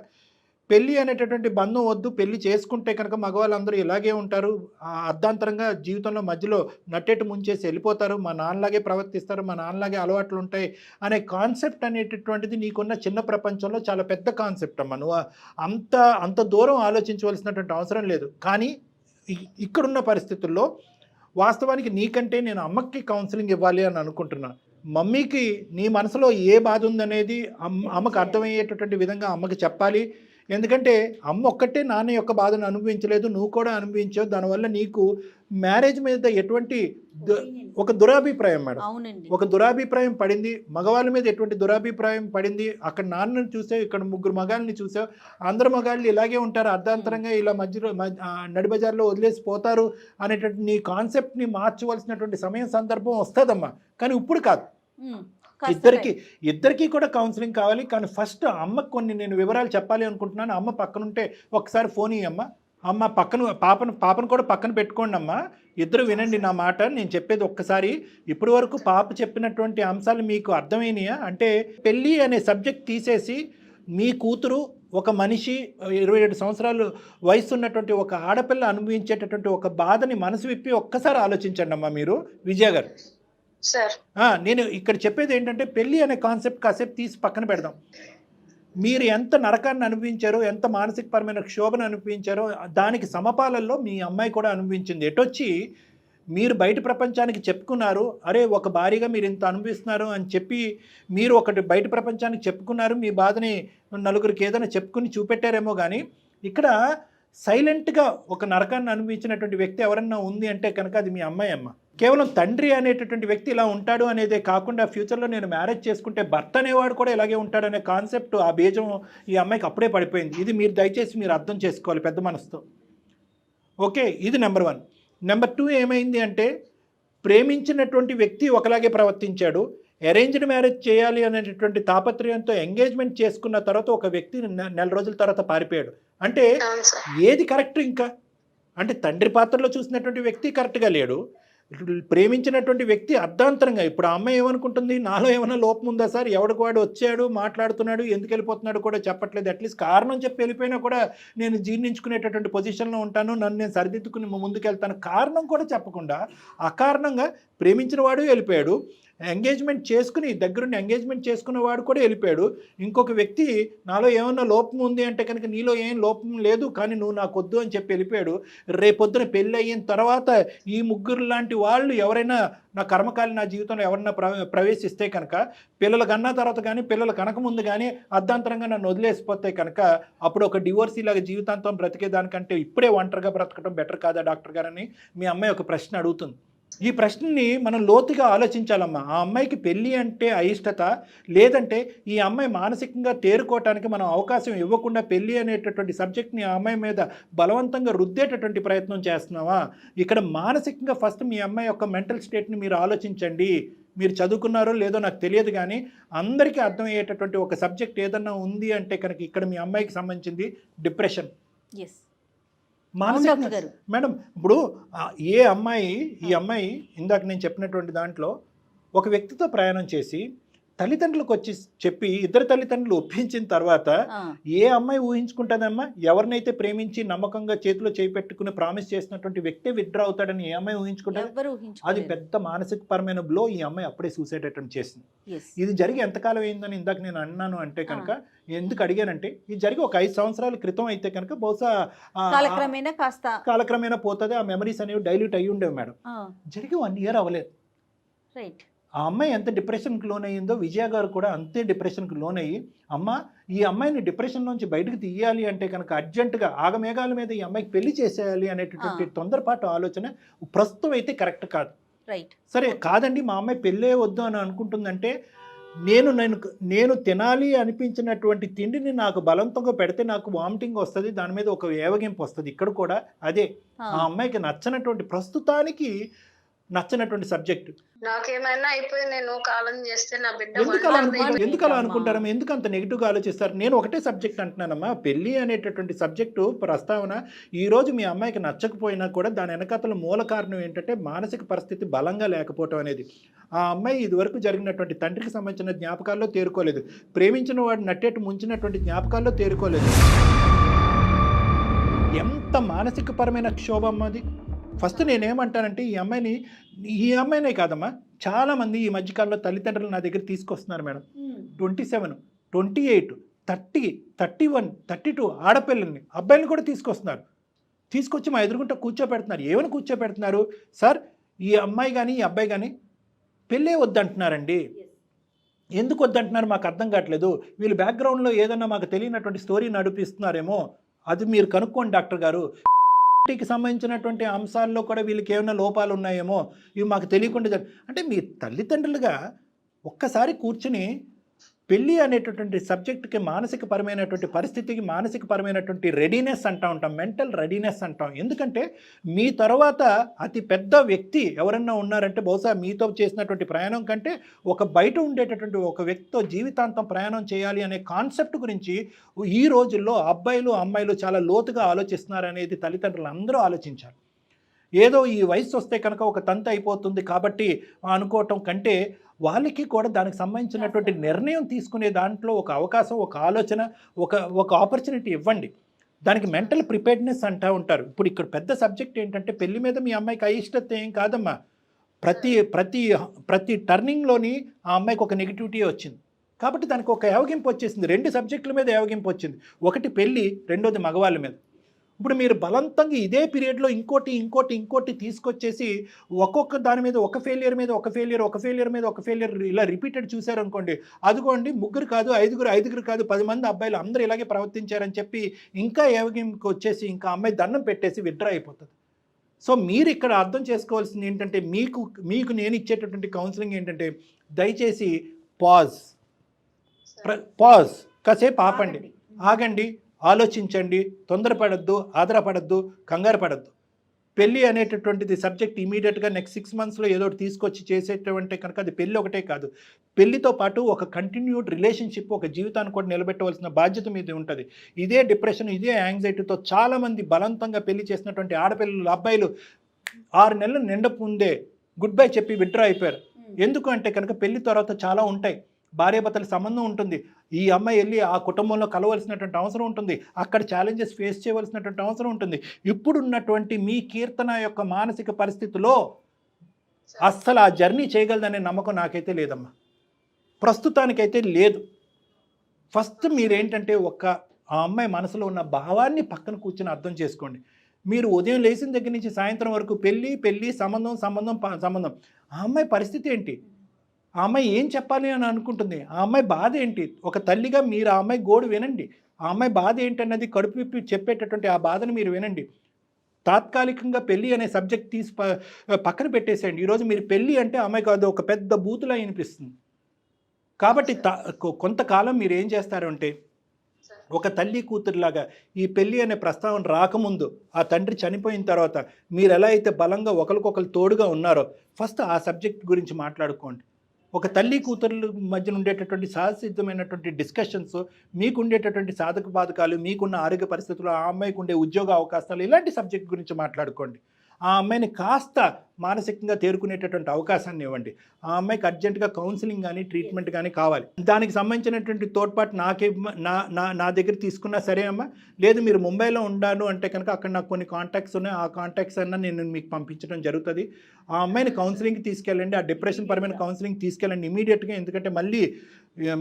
[SPEAKER 3] పెళ్ళి అనేటటువంటి బంధం వద్దు, పెళ్ళి చేసుకుంటే కనుక మగవాళ్ళందరూ ఇలాగే ఉంటారు, అర్ధాంతరంగా జీవితంలో మధ్యలో నట్టేట్టు ముంచేసి వెళ్ళిపోతారు, మా నాన్నలాగే ప్రవర్తిస్తారు, మా నాన్నలాగే అలవాట్లు ఉంటాయి అనే కాన్సెప్ట్ అనేటటువంటిది నీకున్న చిన్న ప్రపంచంలో చాలా పెద్ద కాన్సెప్ట్ అమ్మ. నువ్వు అంత దూరం ఆలోచించవలసినటువంటి అవసరం లేదు. కానీ ఇక్కడున్న పరిస్థితుల్లో వాస్తవానికి నీకంటే నేను అమ్మకి కౌన్సిలింగ్ ఇవ్వాలి అని అనుకుంటున్నాను. మమ్మీకి నీ మనసులో ఏ బాధ ఉందనేది అమ్మకు అర్థమయ్యేటటువంటి విధంగా అమ్మకి చెప్పాలి. ఎందుకంటే అమ్మ ఒక్కటే నాన్న యొక్క బాధను అనుభవించలేదు, నువ్వు కూడా అనుభవించావు. దానివల్ల నీకు మ్యారేజ్ మీద ఎటువంటి ఒక దురాభిప్రాయం మేడం, ఒక దురాభిప్రాయం పడింది. మగవాళ్ళ మీద ఎటువంటి దురాభిప్రాయం పడింది. అక్కడ నాన్నని చూసావు, ఇక్కడ 3 మగాళ్ళని చూసావు. అందరు మగాళ్ళు ఇలాగే ఉంటారు, అర్ధాంతరంగా ఇలా మధ్యలో నడి బజార్లో వదిలేసి పోతారు అనేటువంటి నీ కాన్సెప్ట్ని మార్చవలసినటువంటి సమయం సందర్భం వస్తుందమ్మా. కానీ ఇప్పుడు కాదు, ఇద్దరికి కూడా కౌన్సిలింగ్ కావాలి. కానీ ఫస్ట్ అమ్మకు కొన్ని నేను వివరాలు చెప్పాలి అనుకుంటున్నాను. అమ్మ పక్కనుంటే ఒకసారి ఫోన్ ఇయ్యమ్మ. అమ్మ పాపను కూడా పక్కన పెట్టుకోండి అమ్మా, ఇద్దరు వినండి నా మాట, నేను చెప్పేది ఒక్కసారి. ఇప్పటి వరకు పాప చెప్పినటువంటి అంశాలు మీకు అర్థమైనాయా? అంటే పెళ్ళి అనే సబ్జెక్ట్ తీసేసి మీ కూతురు ఒక మనిషి 27 సంవత్సరాలు వయసు ఉన్నటువంటి ఒక ఆడపిల్ల అనుభవించేటటువంటి ఒక బాధని మనసు విప్పి ఒక్కసారి ఆలోచించండి అమ్మా మీరు, విజయ గారు.
[SPEAKER 2] సార్
[SPEAKER 3] నేను ఇక్కడ చెప్పేది ఏంటంటే పెళ్ళి అనే కాన్సెప్ట్ కాసేపు తీసి పక్కన పెడదాం. మీరు ఎంత నరకాన్ని అనుభవించారో, ఎంత మానసికపరమైన క్షోభను అనుభవించారో దానికి సమపాలల్లో మీ అమ్మాయి కూడా అనుభవించింది. ఎటొచ్చి మీరు బయట ప్రపంచానికి చెప్పుకున్నారు, అరే ఒక భారీగా మీరు ఇంత అనుభవిస్తున్నారు అని చెప్పి మీరు ఒకటి బయట ప్రపంచానికి చెప్పుకున్నారు, మీ బాధని నలుగురికి ఏదైనా చెప్పుకుని చూపెట్టారేమో. కానీ ఇక్కడ సైలెంట్గా ఒక నరకాన్ని అనుభవించినటువంటి వ్యక్తి ఎవరన్నా ఉంది అంటే కనుక అది మీ అమ్మాయి అమ్మ. కేవలం తండ్రి అనేటటువంటి వ్యక్తి ఇలా ఉంటాడు అనేదే కాకుండా ఫ్యూచర్లో నేను మ్యారేజ్ చేసుకుంటే భర్త అనేవాడు కూడా ఇలాగే ఉంటాడనే కాన్సెప్ట్, ఆ బీజం ఈ అమ్మాయికి అప్పుడే పడిపోయింది. ఇది మీరు దయచేసి మీరు అర్థం చేసుకోవాలి పెద్ద మనసుతో. ఓకే, ఇది నెంబర్ 1. నెంబర్ 2 ఏమైంది అంటే ప్రేమించినటువంటి వ్యక్తి ఒకలాగే ప్రవర్తించాడు. అరేంజ్డ్ మ్యారేజ్ చేయాలి అనేటటువంటి తాపత్రయంతో ఎంగేజ్మెంట్ చేసుకున్న తర్వాత ఒక వ్యక్తి నెల రోజుల తర్వాత పారిపోయాడు. అంటే ఏది కరెక్ట్? ఇంకా అంటే తండ్రి పాత్రలో చూసినటువంటి వ్యక్తి కరెక్ట్గా లేడు, ప్రేమించినటువంటి వ్యక్తి అర్ధాంతరంగా. ఇప్పుడు ఆ అమ్మాయి ఏమనుకుంటుంది, నాలో ఏమైనా లోపం ఉందా సార్, ఎవడికి వాడు వచ్చాడు మాట్లాడుతున్నాడు ఎందుకు వెళ్ళిపోతున్నాడు కూడా చెప్పట్లేదు, అట్లీస్ట్ కారణం చెప్పి వెళ్ళిపోయినా కూడా నేను జీర్ణించుకునేటటువంటి పొజిషన్లో ఉంటాను, నన్ను నేను సరిదిద్దుకుని ముందుకెళ్తాను, కారణం కూడా చెప్పకుండా అకారణంగా ప్రేమించిన వాడు వెళ్ళిపోయాడు, ఎంగేజ్మెంట్ చేసుకుని దగ్గరుండి ఎంగేజ్మెంట్ చేసుకున్న వాడు కూడా వెళ్ళిపోయాడు. ఇంకొక వ్యక్తి నాలో ఏమన్నా లోపం ఉంది అంటే కనుక నీలో ఏం లోపం లేదు కానీ నువ్వు నాకు వద్దు అని చెప్పి వెళ్ళిపోయాడు. రేపొద్దున పెళ్ళి అయిన తర్వాత ఈ ముగ్గురు లాంటి వాళ్ళు ఎవరైనా నా కర్మకాలి నా జీవితంలో ఎవరైనా ప్రవేశిస్తే కనుక పిల్లలు కన్నా తర్వాత కానీ పిల్లలు కనక ముందు కానీ అర్ధాంతరంగా నన్ను వదిలేసిపోతే కనుక అప్పుడు ఒక డివోర్స్ ఇలాగ జీవితాంతం బ్రతికేదానికంటే ఇప్పుడే ఒంటరిగా బ్రతకడం బెటర్ కాదా డాక్టర్ గారని మీ అమ్మాయి ఒక ప్రశ్న అడుగుతుంది. ఈ ప్రశ్నని మనం లోతుగా ఆలోచించాలమ్మా. ఆ అమ్మాయికి పెళ్ళి అంటే అయిష్టత, లేదంటే ఈ అమ్మాయి మానసికంగా తేరుకోవటానికి మనం అవకాశం ఇవ్వకుండా పెళ్ళి అనేటటువంటి సబ్జెక్ట్ని ఆ అమ్మాయి మీద బలవంతంగా రుద్దేటటువంటి ప్రయత్నం చేస్తున్నావా? ఇక్కడ మానసికంగా ఫస్ట్ మీ అమ్మాయి యొక్క మెంటల్ స్టేట్ని మీరు ఆలోచించండి. మీరు చదువుకున్నారో లేదో నాకు తెలియదు కానీ అందరికీ అర్థమయ్యేటటువంటి ఒక సబ్జెక్ట్ ఏదన్నా ఉంది అంటే కనుక ఇక్కడ మీ అమ్మాయికి సంబంధించింది డిప్రెషన్. మానసిక మేడం, ఇప్పుడు ఈ అమ్మాయి ఇందాక నేను చెప్పినటువంటి దాంట్లో ఒక వ్యక్తితో ప్రయాణం చేసి తల్లిదండ్రులకు వచ్చి చెప్పి ఇద్దరు తల్లిదండ్రులు ఒప్పించిన తర్వాత ఏ అమ్మాయి ఊహించుకుంటుందమ్మా? ఎవరినైతే ప్రేమించి నమ్మకంగా చేతిలో చేయి పెట్టుకుని ప్రామిస్ చేసినటువంటి వ్యక్తి విత్డ్రా అవుతాడని ఏ అమ్మాయి ఊహించుకుంటుంది? అది పెద్ద మానసిక పరమైన బ్లో. ఈ అమ్మాయి అప్పుడే సూసైడ్ అటెంప్ట్ చేసింది. ఇది జరిగి ఎంతకాలం అయిందని ఇందాక నేను అన్నాను అంటే కనుక ఎందుకు అడిగానంటే ఇది జరిగి ఒక 5 సంవత్సరాల క్రితం అయితే కనుక బహుశా కాలక్రమేణా పోతుంది, ఆ మెమరీస్ అనేవి డైల్యూట్ అయ్యి ఉండేవి మేడం. జరిగి 1 year అవ్వలేదు. ఆ అమ్మాయి ఎంత డిప్రెషన్కి లోన్ అయ్యిందో విజయ గారు కూడా అంతే డిప్రెషన్కి లోన్ అయ్యి ఈ అమ్మాయిని డిప్రెషన్ నుంచి బయటకు తీయాలి అంటే కనుక అర్జెంటుగా ఆగమేఘాల మీద ఈ అమ్మాయికి పెళ్లి చేసేయాలి అనేటటువంటి తొందరపాటు ఆలోచన ప్రస్తుతం అయితే కరెక్ట్ కాదు. సరే కాదండి మా అమ్మాయి పెళ్ళే వద్దు అని అనుకుంటుందంటే నేను తినాలి అనిపించినటువంటి తిండిని నాకు బలవంతంగా పెడితే నాకు వామిటింగ్ వస్తుంది, దాని మీద ఒక ఏవగింపు వస్తుంది. ఇక్కడ కూడా అదే ఆ అమ్మాయికి నచ్చనటువంటి ప్రస్తుతానికి నచ్చనటువంటి సబ్జెక్ట్.
[SPEAKER 2] నాకేమైనా అయిపోయి నేను కాలం చేస్తే నా బిడ్డ
[SPEAKER 3] ఎందుకు అలా అనుకుంటారు? ఎందుకు అంత నెగిటివ్గా ఆలోచిస్తారు? నేను ఒకటే సబ్జెక్ట్ అంటున్నానమ్మా, పెళ్ళి అనేటటువంటి సబ్జెక్టు ప్రస్తావన ఈ రోజు మీ అమ్మాయికి నచ్చకపోయినా కూడా దాని వెనకాతల మూల కారణం ఏంటంటే మానసిక పరిస్థితి బలంగా లేకపోవటం అనేది. ఆ అమ్మాయి ఇదివరకు జరిగినటువంటి తండ్రికి సంబంధించిన జ్ఞాపకాల్లో తేరుకోలేదు, ప్రేమించిన వాడు నట్టేట్టు ముంచినటువంటి జ్ఞాపకాల్లో తేరుకోలేదు. ఎంత మానసిక పరమైన క్షోభం అది. ఫస్ట్ నేనేమంటానంటే ఈ అమ్మాయినే కాదమ్మా, చాలామంది ఈ మధ్యకాలంలో తల్లిదండ్రులు నా దగ్గర తీసుకొస్తున్నారు మేడం. 27, 28, 30, 31, 32 ఆడపిల్లల్ని అబ్బాయిని కూడా తీసుకొచ్చి మా ఎదురుగుంట కూర్చోపెడుతున్నారు. ఏమని కూర్చోపెడుతున్నారు? సార్ ఈ అమ్మాయి కానీ ఈ అబ్బాయి కానీ పెళ్ళే వద్దంటున్నారండి. ఎందుకు వద్దంటున్నారు మాకు అర్థం కావట్లేదు. వీళ్ళు బ్యాక్గ్రౌండ్లో ఏదన్నా మాకు తెలియనటువంటి స్టోరీ నడిపిస్తున్నారేమో, అది మీరు కనుక్కోండి డాక్టర్ గారు. కి సంబంధించినటువంటి అంశాల్లో కూడా వీళ్ళకి ఏమైనా లోపాలు ఉన్నాయేమో, ఇవి మాకు తెలియకుండా. అంటే మీ తల్లిదండ్రులుగా ఒక్కసారి కూర్చుని పెళ్ళి అనేటటువంటి సబ్జెక్ట్కి మానసిక పరమైనటువంటి పరిస్థితికి మానసిక పరమైనటువంటి రెడీనెస్ అంటూ ఉంటాం, మెంటల్ రెడీనెస్ అంటాం. ఎందుకంటే మీ తర్వాత అతి పెద్ద వ్యక్తి ఎవరన్నా ఉన్నారంటే బహుశా మీతో చేసినటువంటి ప్రయాణం కంటే ఒక బయట ఉండేటటువంటి ఒక వ్యక్తితో జీవితాంతం ప్రయాణం చేయాలి అనే కాన్సెప్ట్ గురించి ఈ రోజుల్లో అబ్బాయిలు అమ్మాయిలు చాలా లోతుగా ఆలోచిస్తున్నారు అనేది తల్లిదండ్రులు అందరూ ఆలోచించారు. ఏదో ఈ వయసు వస్తే కనుక ఒక తంతు అయిపోతుంది కాబట్టి అనుకోవటం కంటే వాళ్ళకి కూడా దానికి సంబంధించినటువంటి నిర్ణయం తీసుకునే దాంట్లో ఒక అవకాశం, ఒక ఆలోచన, ఒక ఆపర్చునిటీ ఇవ్వండి. దానికి మెంటల్ ప్రిపేర్డ్నెస్ అంటూ ఉంటారు. ఇప్పుడు ఇక్కడ పెద్ద సబ్జెక్ట్ ఏంటంటే పెళ్లి మీద మీ అమ్మాయికి అయిష్టత ఏం కాదమ్మా. ప్రతి టర్నింగ్లోని ఆ అమ్మాయికి ఒక నెగిటివిటీ వచ్చింది కాబట్టి దానికి ఒక ఏవగింపు వచ్చేసింది. 2 సబ్జెక్టుల మీద ఏవగింపు వచ్చింది. ఒకటి పెళ్ళి, రెండోది మగవాళ్ళ మీద. ఇప్పుడు మీరు బలవంతంగా ఇదే పీరియడ్లో ఇంకోటి తీసుకొచ్చేసి ఒక్కొక్క దాని మీద ఒక ఫెయిలియర్ మీద ఒక ఫెయిలియర్ ఇలా రిపీటెడ్ చూశారనుకోండి, అదిగోండి 3 కాదు 5 కాదు 10 మంది అబ్బాయిలు అందరూ ఇలాగే ప్రవర్తించారని చెప్పి ఇంకా ఏవగింపుకి వచ్చేసి ఇంకా అమ్మాయి దండం పెట్టేసి విత్డ్రా అయిపోతుంది. సో మీరు ఇక్కడ అర్థం చేసుకోవాల్సింది ఏంటంటే మీకు నేను ఇచ్చేటటువంటి కౌన్సిలింగ్ ఏంటంటే దయచేసి పాజ్ కాసేపు ఆగండి, ఆలోచించండి, తొందరపడద్దు, ఆదరపడద్దు, కంగారు పడద్దు. పెళ్ళి అనేటటువంటిది సబ్జెక్ట్ ఇమీడియట్గా నెక్స్ట్ 6 monthsలో ఏదో ఒకటి తీసుకొచ్చి చేసేటువంటి కనుక అది పెళ్ళి ఒకటే కాదు, పెళ్ళితో పాటు ఒక కంటిన్యూడ్ రిలేషన్షిప్, ఒక జీవితాన్ని కూడా నిలబెట్టవలసిన బాధ్యత మీద ఉంటుంది. ఇదే డిప్రెషన్, ఇదే యాంగ్జైటీతో చాలామంది బలవంతంగా పెళ్లి చేసినటువంటి ఆడపిల్లలు, అబ్బాయిలు 6 నెలలు నిండపుందే గుడ్ బై చెప్పి విత్డ్రా అయిపోయారు. ఎందుకు అంటే కనుక పెళ్లి తర్వాత చాలా ఉంటాయి, భార్యాభర్తల సంబంధం ఉంటుంది, ఈ అమ్మాయి వెళ్ళి ఆ కుటుంబంలో కలవలసినటువంటి అవసరం ఉంటుంది, అక్కడ ఛాలెంజెస్ ఫేస్ చేయవలసినటువంటి అవసరం ఉంటుంది. ఇప్పుడున్నటువంటి మీ కీర్తన యొక్క మానసిక పరిస్థితిలో అస్సలు ఆ జర్నీ చేయగలదనే నమ్మకం నాకైతే లేదమ్మా, ప్రస్తుతానికైతే లేదు. ఫస్ట్ మీరేంటంటే ఆ అమ్మాయి మనసులో ఉన్న భావాన్ని పక్కన కూర్చొని అర్థం చేసుకోండి. మీరు ఉదయం లేచిన దగ్గర నుంచి సాయంత్రం వరకు పెళ్ళి సంబంధం, ఆ అమ్మాయి పరిస్థితి ఏంటి, ఆ అమ్మాయి ఏం చెప్పాలి అని అనుకుంటుంది, ఆ అమ్మాయి బాధ ఏంటి, ఒక తల్లిగా మీరు ఆ అమ్మాయి గోడు వినండి. ఆ అమ్మాయి బాధ ఏంటన్నది కడుపు విప్పి చెప్పేటటువంటి ఆ బాధను మీరు వినండి. తాత్కాలికంగా పెళ్ళి అనే సబ్జెక్ట్ తీసి పక్కన పెట్టేసేయండి. ఈరోజు మీరు పెళ్ళి అంటే అమ్మాయికి అది ఒక పెద్ద బూతులా అనిపిస్తుంది. కాబట్టి కొంతకాలం మీరు ఏం చేస్తారు అంటే ఒక తల్లి కూతురులాగా ఈ పెళ్ళి అనే ప్రస్తావన రాకముందు, ఆ తండ్రి చనిపోయిన తర్వాత మీరు ఎలా అయితే బలంగా ఒకరికొకరు తోడుగా ఉన్నారో ఫస్ట్ ఆ సబ్జెక్ట్ గురించి మాట్లాడుకోండి. ఒక తల్లి కూతుర్ల మధ్యన ఉండేటటువంటి సహసిద్ధమైనటువంటి డిస్కషన్స్, మీకు ఉండేటటువంటి సాధక బాధకాలు, మీకున్న ఆరోగ్య పరిస్థితులు, ఆ అమ్మాయికి ఉండే ఉద్యోగ అవకాశాలు, ఇలాంటి సబ్జెక్ట్ గురించి మాట్లాడుకోండి. ఆ అమ్మాయిని కాస్త మానసికంగా తేరుకునేటటువంటి అవకాశాన్ని ఇవ్వండి. ఆ అమ్మాయికి అర్జెంటుగా కౌన్సిలింగ్ కానీ ట్రీట్మెంట్ కానీ కావాలి. దానికి సంబంధించినటువంటి తోడ్పాటు నా దగ్గర తీసుకున్నా సరే అమ్మా, లేదు మీరు ముంబైలో ఉండాను అంటే కనుక అక్కడ నాకు కొన్ని కాంటాక్ట్స్ ఉన్నాయి, ఆ కాంటాక్ట్స్ అన్నా నేను మీకు పంపించడం జరుగుతుంది. ఆ అమ్మాయిని కౌన్సిలింగ్కి తీసుకెళ్ళండి, ఆ డిప్రెషన్ పరమైన కౌన్సిలింగ్ తీసుకెళ్ళండి ఇమీడియట్గా. ఎందుకంటే మళ్ళీ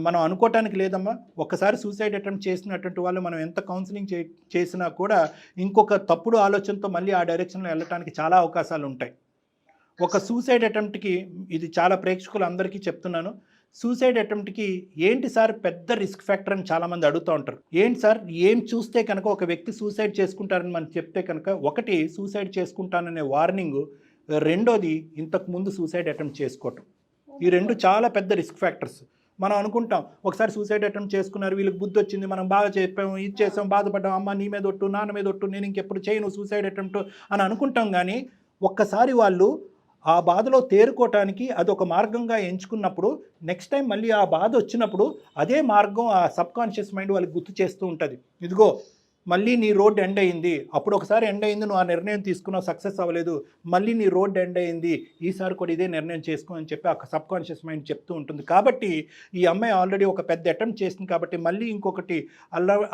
[SPEAKER 3] మనం అనుకోవటానికి లేదమ్మా, ఒక్కసారి సూసైడ్ అటెంప్ట్ చేసినటువంటి వాళ్ళు మనం ఎంత కౌన్సిలింగ్ చేసినా కూడా ఇంకొక తప్పుడు ఆలోచనతో మళ్ళీ ఆ డైరెక్షన్లో వెళ్ళటానికి చాలా అవకాశాలు ఉంటాయి. ఒక సూసైడ్ అటెంప్ట్కి, ఇది చాలా ప్రేక్షకులు అందరికీ చెప్తున్నాను, సూసైడ్ అటెంప్ట్కి ఏంటి సార్ పెద్ద రిస్క్ ఫ్యాక్టర్ అని చాలామంది అడుగుతూ ఉంటారు. ఏంటి సార్ ఏం చూస్తే కనుక ఒక వ్యక్తి సూసైడ్ చేసుకుంటారని మనం చెప్తే కనుక, ఒకటి సూసైడ్ చేసుకుంటాననే వార్నింగ్, రెండోది ఇంతకుముందు సూసైడ్ అటెంప్ట్ చేసుకోవటం. ఈ రెండు చాలా పెద్ద రిస్క్ ఫ్యాక్టర్స్. మనం అనుకుంటాం ఒకసారి సూసైడ్ అటెంప్ట్ చేసుకున్నారు, వీళ్ళకి బుద్ధి వచ్చింది, మనం బాగా చెప్పాము, ఇది చేసాం, బాధపడ్డాం, అమ్మ నీ మీద ఒట్టు, నాన్న మీద ఒట్టు, నేను ఇంకెప్పుడు చేయను సూసైడ్ అటెంప్ట్ అని అనుకుంటాం. కానీ ఒక్కసారి వాళ్ళు ఆ బాధలో తేరుకోవటానికి అదొక మార్గంగా ఎంచుకున్నప్పుడు నెక్స్ట్ టైం మళ్ళీ ఆ బాధ వచ్చినప్పుడు అదే మార్గం ఆ సబ్కాన్షియస్ మైండ్ వాళ్ళకి గుర్తు చేస్తూ ఉంటుంది. ఇదిగో మళ్ళీ నీ రోడ్ ఎండ్ అయింది, అప్పుడు ఒకసారి ఎండ్ అయింది, నువ్వు ఆ నిర్ణయం తీసుకున్నావు, సక్సెస్ అవ్వలేదు, మళ్ళీ నీ రోడ్ ఎండ్ అయింది, ఈసారి కూడా ఇదే నిర్ణయం చేసుకో అని చెప్పి ఆ సబ్కాన్షియస్ మైండ్ చెప్తూ ఉంటుంది. కాబట్టి ఈ అమ్మాయి ఆల్రెడీ ఒక పెద్ద అటెంప్ట్ చేసింది కాబట్టి మళ్ళీ ఇంకొకటి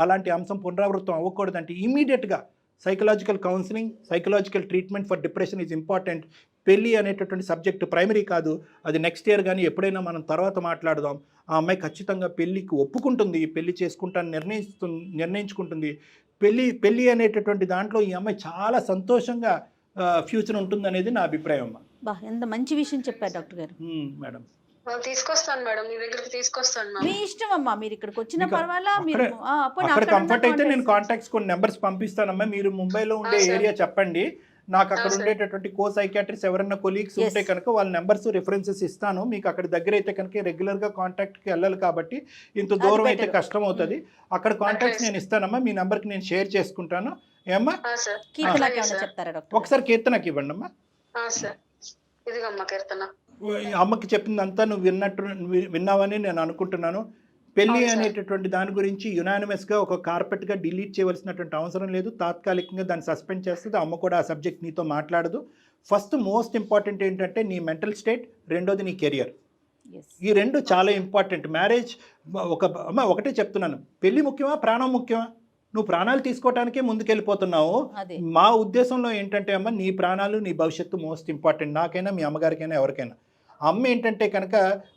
[SPEAKER 3] అలాంటి అంశం పునరావృతం అవ్వకూడదంటే ఇమీడియట్గా psychological counselling, psychological treatment for depression is important. పెళ్ళి అనేటటువంటి సబ్జెక్టు ప్రైమరీ కాదు, అది నెక్స్ట్ ఇయర్ కానీ ఎప్పుడైనా మనం తర్వాత మాట్లాడదాం. ఆ అమ్మాయి ఖచ్చితంగా పెళ్ళికి ఒప్పుకుంటుంది, పెళ్ళి చేసుకుంటాను నిర్ణయించుకుంటుంది. పెళ్ళి అనేటటువంటి దాంట్లో ఈ అమ్మాయి చాలా సంతోషంగా ఫ్యూచర్ ఉంటుంది అనేది నా అభిప్రాయం అమ్మా.
[SPEAKER 4] ఎంత మంచి విషయం చెప్పారు డాక్టర్ గారు.
[SPEAKER 2] మేడం తీసుకొస్తాను మేడం, మీ దగ్గరికి తీసుకొస్తాను.
[SPEAKER 4] మీ ఇష్టం అమ్మా, మీరు ఇక్కడికి వచ్చిన పర్వాలేదు,
[SPEAKER 3] అక్కడ కంఫర్ట్ అయితే నేను కాంటాక్ట్స్ కొన్ని నెంబర్స్ పంపిస్తానమ్మా. మీరు ముంబైలో ఉండే ఏరియా చెప్పండి, నాకు అక్కడ ఉండేటటువంటి కో సైకాట్రిస్ట్ ఎవరైనా కొలీగ్స్ ఉంటే కనుక వాళ్ళ నెంబర్స్ రిఫరెన్సెస్ ఇస్తాను మీకు. అక్కడ దగ్గర అయితే కనుక రెగ్యులర్గా కాంటాక్ట్కి వెళ్ళాలి కాబట్టి ఇంత దూరం అయితే కష్టం అవుతుంది. అక్కడ కాంటాక్ట్స్ నేను ఇస్తానమ్మా, మీ నెంబర్కి నేను షేర్ చేసుకుంటాను. ఏమ్మా ఒకసారి కీర్తనకి ఇవ్వండి అమ్మా. అమ్మకి చెప్పిందంతా నువ్వు విన్నావని నేను అనుకుంటున్నాను. పెళ్ళి అనేటటువంటి దాని గురించి యునానిమస్గా ఒక కార్పెట్గా డిలీట్ చేయవలసినటువంటి అవసరం లేదు. తాత్కాలికంగా దాన్ని సస్పెండ్ చేస్తుంది. అమ్మ కూడా ఆ సబ్జెక్ట్ నీతో మాట్లాడదు. ఫస్ట్ మోస్ట్ ఇంపార్టెంట్ ఏంటంటే నీ మెంటల్ స్టేట్, రెండోది నీ కెరియర్.
[SPEAKER 4] Yes.
[SPEAKER 3] ఈ రెండు చాలా ఇంపార్టెంట్. మ్యారేజ్ ఒకటే చెప్తున్నాను, పెళ్లి ముఖ్యమా ప్రాణం ముఖ్యమా? నువ్వు ప్రాణాలు తీసుకోవటానికే ముందుకెళ్ళిపోతున్నావు.
[SPEAKER 4] అదే
[SPEAKER 3] మా ఉద్దేశంలో ఏంటంటే అమ్మ, నీ ప్రాణాలు నీ భవిష్యత్తు మోస్ట్ ఇంపార్టెంట్, నాకైనా మీ అమ్మగారికైనా ఎవరికైనా. అమ్మ ఏంటంటే కనుక,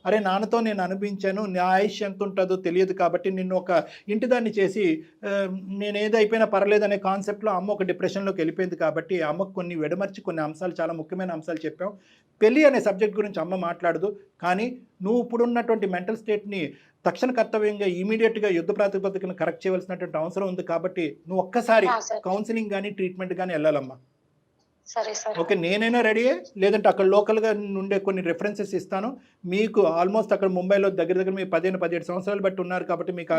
[SPEAKER 3] అరే నాన్నతో నేను అనిపించాను, నా ఆయుష్ ఎంత ఉంటుందో తెలియదు కాబట్టి నిన్ను ఒక ఇంటిదాన్ని చేసి నేను ఏది అయిపోయినా పర్లేదు అనే కాన్సెప్ట్లో అమ్మ ఒక డిప్రెషన్లోకి వెళ్ళిపోయింది. కాబట్టి అమ్మకు కొన్ని వెడమర్చి కొన్ని అంశాలు, చాలా ముఖ్యమైన అంశాలు చెప్పాం. పెళ్ళి అనే సబ్జెక్ట్ గురించి అమ్మ మాట్లాడదు, కానీ నువ్వు ఇప్పుడున్నటువంటి మెంటల్ స్టేట్ని తక్షణ కర్తవ్యంగా ఇమీడియట్గా యుద్ధ ప్రాతిపదికన కరెక్ట్ చేయవలసినటువంటి అవసరం ఉంది. కాబట్టి నువ్వు ఒక్కసారి కౌన్సిలింగ్ కానీ ట్రీట్మెంట్ కానీ వెళ్ళాలమ్మా.
[SPEAKER 2] సరే సార్.
[SPEAKER 3] ఓకే, నేనైనా రెడీయే, లేదంటే అక్కడ లోకల్గా ఉండే కొన్ని రెఫరెన్సెస్ ఇస్తాను మీకు. ఆల్మోస్ట్ అక్కడ ముంబైలో దగ్గర మీరు 15-17 సంవత్సరాలు బట్టి ఉన్నారు కాబట్టి మీకు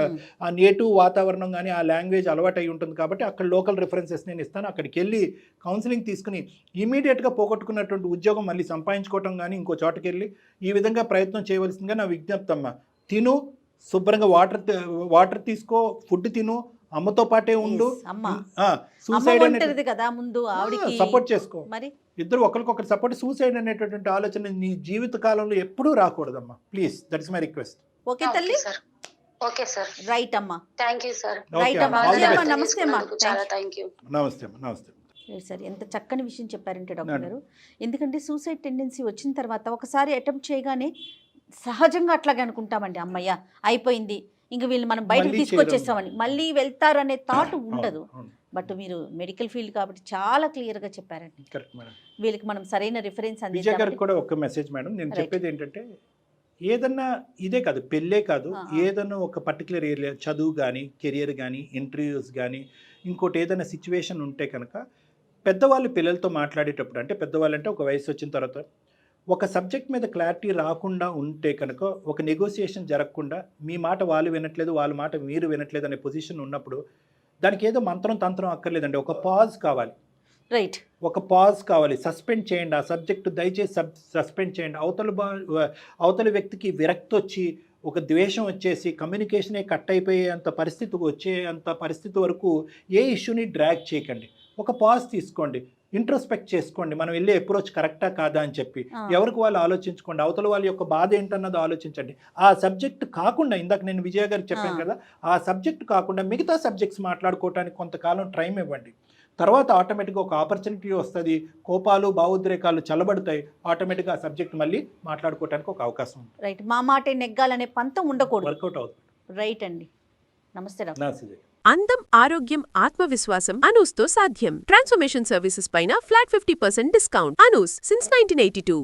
[SPEAKER 3] ఆ నేటివ్ వాతావరణం కానీ ఆ లాంగ్వేజ్ అలవాటు అయి ఉంటుంది కాబట్టి అక్కడ లోకల్ రెఫరెన్సెస్ నేను ఇస్తాను. అక్కడికి వెళ్ళి కౌన్సిలింగ్ తీసుకుని ఇమీడియట్గా పోగొట్టుకున్నటువంటి ఉద్యోగం మళ్ళీ సంపాదించుకోవటం కానీ ఇంకో చోటకి వెళ్ళి ఈ విధంగా ప్రయత్నం చేయవలసిందిగా నా విజ్ఞప్తి అమ్మ. తిను శుభ్రంగా, వాటర్ తీసుకో, ఫుడ్ తిను, అమ్మతో పాటే ఉండు. సూసైడ్ అనేది
[SPEAKER 4] కదా ముందు ఆవిడకి
[SPEAKER 3] సపోర్ట్ చేసుకో,
[SPEAKER 4] మరి
[SPEAKER 3] ఇద్దరు ఒకరికొకరు సపోర్ట్. సూసైడ్ అనేటటువంటి ఆలోచన నీ జీవిత కాలంలో ఎప్పుడూ రాకూడదమ్మా, please. That is my request.
[SPEAKER 4] Okay తల్లి.
[SPEAKER 2] Okay sir.
[SPEAKER 4] రైట్ అమ్మా.
[SPEAKER 2] Thank you sir.
[SPEAKER 4] రైట్ అమ్మా. నమస్తే అమ్మా.
[SPEAKER 2] చాలా థ్యాంక్ యూ.
[SPEAKER 3] నమస్తే అమ్మా. నమస్తే
[SPEAKER 4] సార్. ఎంత చక్కని విషయం చెప్పారంటే డాక్టర్ గారు. ఎందుకంటే సూసైడ్ టెండెన్సీ వచ్చిన తర్వాత ఒకసారి అటెంప్ట్ చేయగానే సహజంగా అట్లాగే అనుకుంటామండి, అమ్మయ్య అయిపోయింది, ఇంక వీళ్ళు మనం బయటకు తీసుకొచ్చేస్తామని. మళ్ళీ వెళ్తారు అనే థాట్ ఉండదు. బట్ మీరు మెడికల్ ఫీల్డ్ కాబట్టి చాలా క్లియర్గా చెప్పారండి. వీళ్ళకి మనం సరైన రిఫరెన్స్
[SPEAKER 3] అందించాలి. కూడా ఒక మెసేజ్ మేడం, నేను చెప్పేది ఏంటంటే, ఏదన్నా ఇదే కాదు, పెళ్ళే కాదు, ఏదన్నా ఒక పర్టికులర్ ఏరియా, చదువు కానీ, కెరియర్ కానీ, ఇంటర్వ్యూస్ కానీ, ఇంకోటి ఏదైనా సిచ్యువేషన్ ఉంటే కనుక పెద్దవాళ్ళు పిల్లలతో మాట్లాడేటప్పుడు, అంటే పెద్దవాళ్ళు అంటే ఒక వయసు వచ్చిన తర్వాత ఒక సబ్జెక్ట్ మీద క్లారిటీ రాకుండా ఉంటే కనుక, ఒక నెగోసియేషన్ జరగకుండా, మీ మాట వాళ్ళు వినట్లేదు, వాళ్ళ మాట మీరు వినట్లేదు అనే పొజిషన్ ఉన్నప్పుడు దానికి ఏదో మంత్రం తంత్రం అక్కర్లేదండి, ఒక పాజ్ కావాలి.
[SPEAKER 4] రైట్,
[SPEAKER 3] ఒక పాజ్ కావాలి. సస్పెండ్ చేయండి ఆ సబ్జెక్టు, దయచేసి సస్పెండ్ చేయండి. అవతల వ్యక్తికి విరక్తి వచ్చి, ఒక ద్వేషం వచ్చేసి, కమ్యూనికేషనే కట్ అయిపోయేంత పరిస్థితికి వచ్చేంత పరిస్థితి వరకు ఏ ఇష్యూని డ్రాగ్ చేయకండి. ఒక పాజ్ తీసుకోండి, ఇంట్రోస్పెక్ట్ చేసుకోండి, మనం వెళ్ళే అప్రోచ్ కరెక్టా కాదా అని చెప్పి ఎవరికి వాళ్ళు ఆలోచించుకోండి. అవతల వాళ్ళ యొక్క బాధ ఏంటన్నది ఆలోచించండి. ఆ సబ్జెక్ట్ కాకుండా, ఇందాక నేను విజయ గారికి చెప్పాను కదా, ఆ సబ్జెక్ట్ కాకుండా మిగతా సబ్జెక్ట్స్ మాట్లాడుకోవడానికి కొంతకాలం టైం ఇవ్వండి. తర్వాత ఆటోమేటిక్గా ఒక ఆపర్చునిటీ వస్తుంది, కోపాలు భావోద్రేకాలు చల్లబడతాయి, ఆటోమేటిక్గా ఆ సబ్జెక్ట్ మళ్ళీ మాట్లాడుకోవడానికి ఒక అవకాశం ఉంటుంది.
[SPEAKER 4] రైట్, మా మాటే నెగ్గాలనే పంతం ఉండకూడదు.
[SPEAKER 3] వర్కౌట్ అవుతుంది.
[SPEAKER 4] రైట్ అండి. నమస్తే డాక్టర్.
[SPEAKER 5] అందం, ఆరోగ్యం, ఆత్మవిశ్వాసం అనూస్తో సాధ్యం. ట్రాన్స్ఫర్మేషన్ సర్వీసెస్ పైన ఫ్లాట్ 50% డిస్కౌంట్. అనూస్ సిన్స్ 1982.